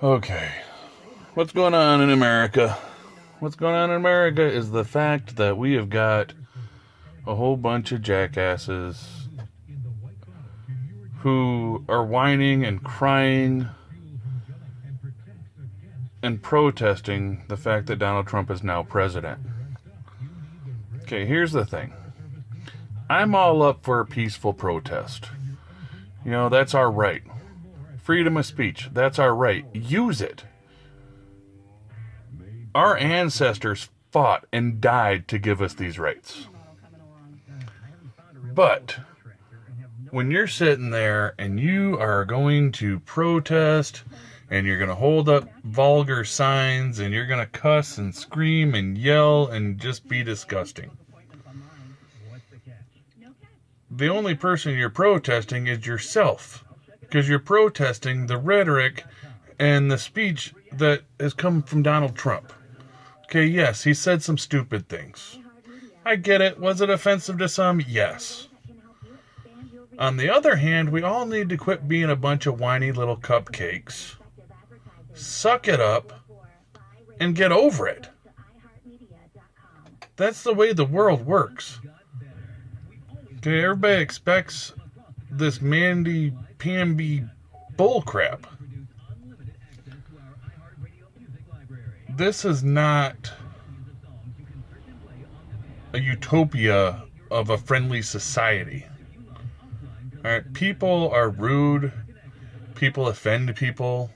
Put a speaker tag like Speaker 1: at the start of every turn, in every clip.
Speaker 1: Okay. What's going on in America? What's going on in America is the fact that we have got a whole bunch of jackasses who are whining and crying and protesting the fact that Donald Trump is now president. Okay, here's the thing. I'm all up for a peaceful protest. You know, that's our right. Freedom of speech, that's our right. Use it. Our ancestors fought and died to give us these rights. But when you're sitting there and you are going to protest and you're going to hold up vulgar signs and you're going to cuss and scream and yell and just be disgusting, the only person you're protesting is yourself, because you're protesting the rhetoric and the speech that has come from Donald Trump. Okay, yes, he said some stupid things. I get it. Was it offensive to some? Yes. On the other hand, we all need to quit being a bunch of whiny little cupcakes, suck it up, and get over it. That's the way the world works. Okay, everybody expects this Mandy-Pamby bullcrap. This is not a utopia of a friendly society. Alright, people are rude. People offend people.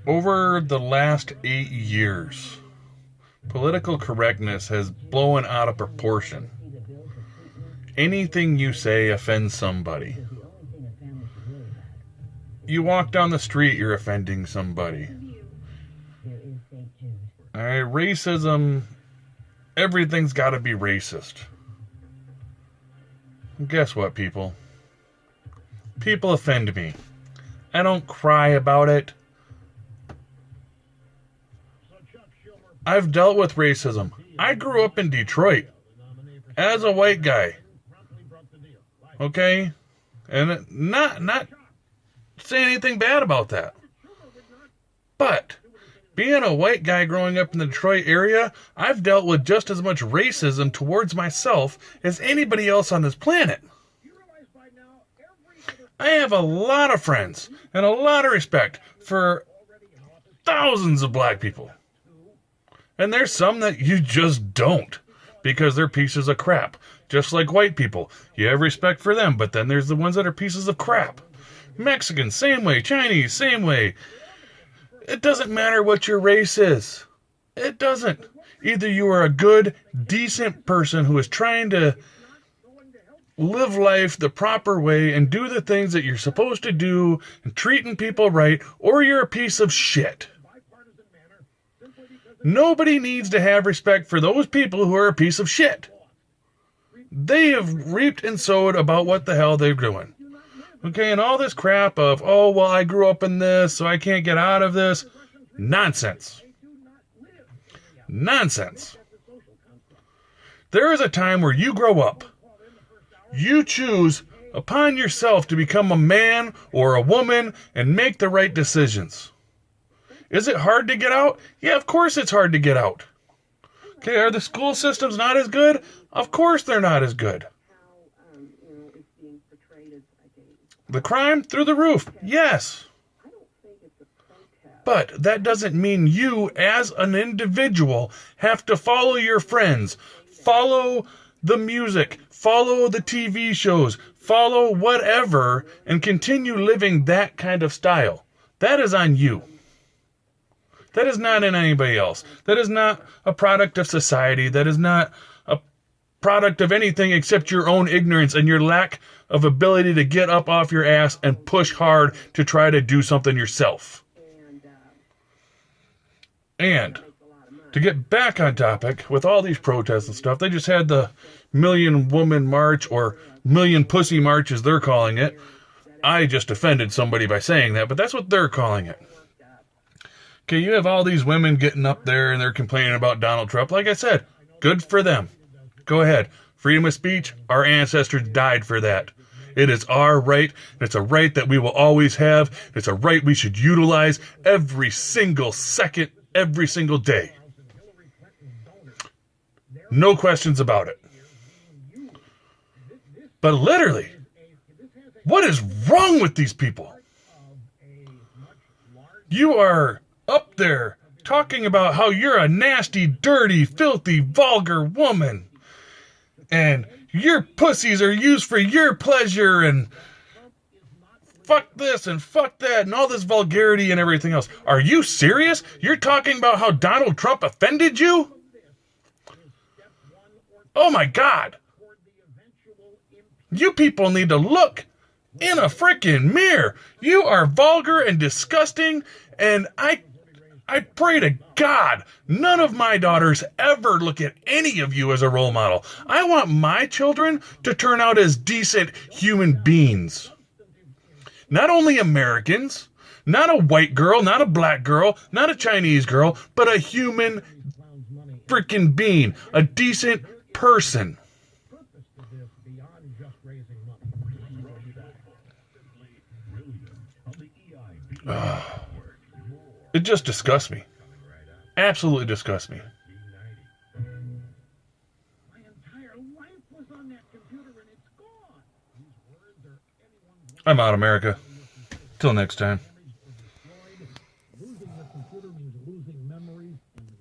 Speaker 1: Over the last 8 years, political correctness has blown out of proportion. Anything you say offends somebody. You walk down the street, you're offending somebody. Alright, racism, everything's got to be racist. Guess what, people? People offend me. I don't cry about it. I've dealt with racism. I grew up in Detroit as a white guy. Okay? And not say anything bad about that. But being a white guy growing up in the Detroit area, I've dealt with just as much racism towards myself as anybody else on this planet. I have a lot of friends and a lot of respect for thousands of black people. And there's some that you just don't, because they're pieces of crap. Just like white people. You have respect for them, but then there's the ones that are pieces of crap. Mexicans, same way. Chinese, same way. It doesn't matter what your race is. It doesn't. Either you are a good, decent person who is trying to live life the proper way and do the things that you're supposed to do and treating people right, or you're a piece of shit. Nobody needs to have respect for those people who are a piece of shit. They have reaped and sowed about what the hell they're doing. Okay, and all this crap of, oh, well, I grew up in this, so I can't get out of this. Nonsense. Nonsense. There is a time where you grow up. You choose upon yourself to become a man or a woman and make the right decisions. Is it hard to get out? Yeah, of course it's hard to get out. Okay, are the school systems not as good? Of course they're not as good. The crime through the roof? Yes. But that doesn't mean you, as an individual, have to follow your friends, follow the music, follow the TV shows, follow whatever, and continue living that kind of style. That is on you. That is not in anybody else. That is not a product of society. That is not a product of anything except your own ignorance and your lack of ability to get up off your ass and push hard to try to do something yourself. And to get back on topic, with all these protests and stuff, they just had the Million Woman March, or Million Pussy March as they're calling it. I just offended somebody by saying that, but that's what they're calling it. Okay, you have all these women getting up there and they're complaining about Donald Trump. Like I said, good for them. Go ahead. Freedom of speech, our ancestors died for that. It is our right. It's a right that we will always have. It's a right we should utilize every single second, every single day. No questions about it. But literally, what is wrong with these people? You are up there talking about how you're a nasty, dirty, filthy, vulgar woman. And your pussies are used for your pleasure and fuck this and fuck that and all this vulgarity and everything else. Are you serious? You're talking about how Donald Trump offended you? Oh my God. You people need to look in a freaking mirror. You are vulgar and disgusting, and I pray to God none of my daughters ever look at any of you as a role model. I want my children to turn out as decent human beings. Not only Americans, not a white girl, not a black girl, not a Chinese girl, but a human freaking being, a decent person. It just disgusts me. Absolutely disgusts me. I'm out, America. Till next time.